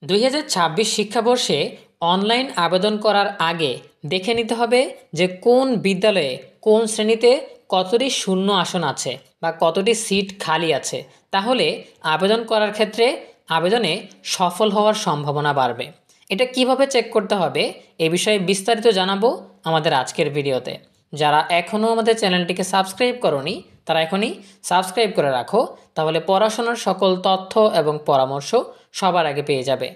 2026 শিক্ষাবর্ষে অনলাইন আবেদন করার আগে দেখে নিতে হবে যে কোন বিদ্যালয়ে কোন শ্রেণীতে কতটি শূন্য আসন আছে বা কতটি সিট খালি আছে। তাহলে আবেদন করার ক্ষেত্রে আবেদনে সফল হওয়ার সম্ভাবনা বাড়বে। এটা কিভাবে চেক করতে হবে এ বিষয়ে বিস্তারিত জানাবো আমাদের আজকের ভিডিওতে। যারা এখনও আমাদের চ্যানেলটিকে সাবস্ক্রাইব করনি তারা এখনই সাবস্ক্রাইব করে রাখো, তাহলে পড়াশোনার সকল তথ্য এবং পরামর্শ সবার আগে পেয়ে যাবে।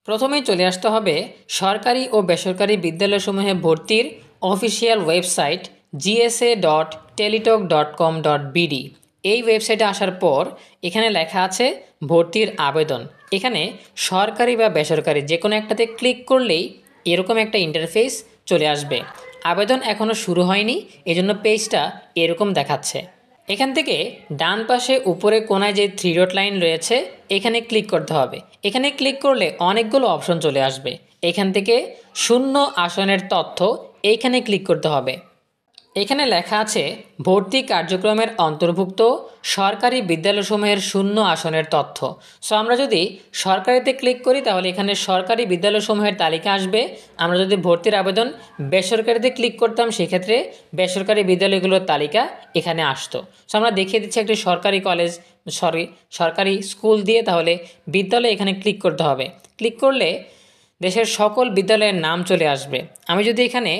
প্রথমেই চলে আসতে হবে সরকারি ও বেসরকারি বিদ্যালয়সমূহে ভর্তির অফিসিয়াল ওয়েবসাইট gsa.teletalk.com.bd। এই ওয়েবসাইটে আসার পর এখানে লেখা আছে ভর্তির আবেদন। এখানে সরকারি বা বেসরকারি যে কোনো একটাতে ক্লিক করলেই এরকম একটা ইন্টারফেস চলে আসবে। আবেদন এখনও শুরু হয়নি, এজন্য পেজটা এরকম দেখাচ্ছে। এখান থেকে ডান পাশে উপরে কোনায় যে 3 ডট লাইন রয়েছে এখানে ক্লিক করতে হবে। এখানে ক্লিক করলে অনেকগুলো অপশন চলে আসবে। এখান থেকে শূন্য আসনের তথ্য এইখানে ক্লিক করতে হবে। এখানে লেখা আছে ভর্তি কার্যক্রমের অন্তর্ভুক্ত সরকারি বিদ্যালয়সমূহের শূন্য আসনের তথ্য। সো আমরা যদি সরকারিতে ক্লিক করি তাহলে এখানে সরকারি বিদ্যালয়সমূহের তালিকা আসবে। আমরা যদি ভর্তির আবেদন বেসরকারিতে ক্লিক করতাম সেক্ষেত্রে বেসরকারি বিদ্যালয়গুলোর তালিকা এখানে আসতো। সো আমরা দেখিয়ে দিচ্ছি একটি সরকারি কলেজ সরকারি স্কুল দিয়ে, তাহলে বিদ্যালয় এখানে ক্লিক করতে হবে। ক্লিক করলে দেশের সকল বিদ্যালয়ের নাম চলে আসবে। আমি যদি এখানে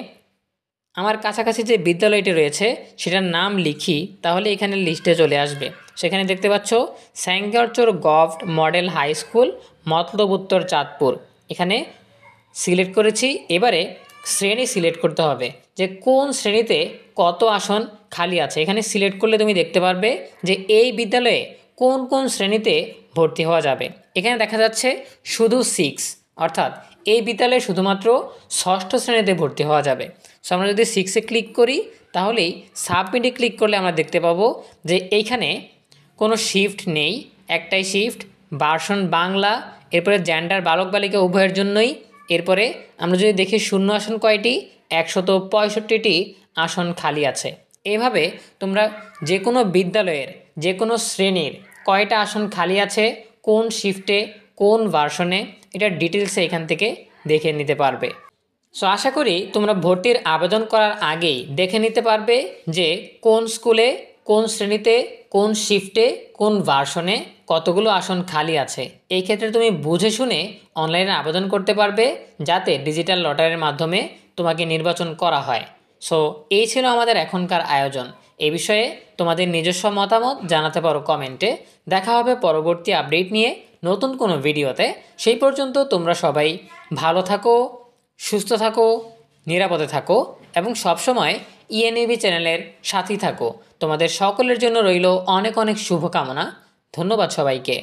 আমার কাছাকাছি যে বিদ্যালয়টি রয়েছে সেটার নাম লিখি তাহলে এখানে লিস্টে চলে আসবে। সেখানে দেখতে পাচ্ছ স্যাঙ্গারচর গভর্নমেন্ট মডেল হাই স্কুল, মতলব উত্তর চাঁদপুর। এখানে সিলেক্ট করেছি। এবারে শ্রেণী সিলেক্ট করতে হবে যে কোন শ্রেণীতে কত আসন খালি আছে। এখানে সিলেক্ট করলে তুমি দেখতে পারবে যে এই বিদ্যালয়ে কোন কোন শ্রেণীতে ভর্তি হওয়া যাবে। এখানে দেখা যাচ্ছে শুধু 6, অর্থাৎ এই বিদ্যালয়ে শুধুমাত্র ষষ্ঠ শ্রেণীতে ভর্তি হওয়া যাবে। সো আমরা যদি 6-এ ক্লিক করি তাহলেই সাবমিটে ক্লিক করলে আমরা দেখতে পাবো যে এইখানে কোনো শিফট নেই, একটাই শিফট, ভার্সন বাংলা, এরপরে জেন্ডার বালক বালিকা উভয়ের জন্যই। এরপরে আমরা যদি দেখি শূন্য আসন কয়টি, 165টি আসন খালি আছে। এভাবে তোমরা যে কোনো বিদ্যালয়ের যে কোনো শ্রেণীর কয়টা আসন খালি আছে, কোন শিফটে, কোন ভার্সনে, এটার ডিটেলসে এখান থেকে দেখে নিতে পারবে। সো আশা করি তোমরা ভর্তির আবেদন করার আগেই দেখে নিতে পারবে যে কোন স্কুলে, কোন শ্রেণীতে, কোন শিফটে, কোন ভার্সনে কতগুলো আসন খালি আছে। এই ক্ষেত্রে তুমি বুঝে শুনে অনলাইনে আবেদন করতে পারবে যাতে ডিজিটাল লটারির মাধ্যমে তোমাকে নির্বাচন করা হয়। সো এই ছিল আমাদের এখনকার আয়োজন। এই বিষয়ে তোমাদের নিজস্ব মতামত জানাতে পারো কমেন্টে। দেখা হবে পরবর্তী আপডেট নিয়ে নতুন কোনো ভিডিওতে। সেই পর্যন্ত তোমরা সবাই ভালো থাকো, সুস্থ থাকো, নিরাপদে থাকো এবং সবসময় ইএনএবি চ্যানেলের সাথী থাকো। তোমাদের সকলের জন্য রইল অনেক অনেক শুভকামনা। ধন্যবাদ সবাইকে।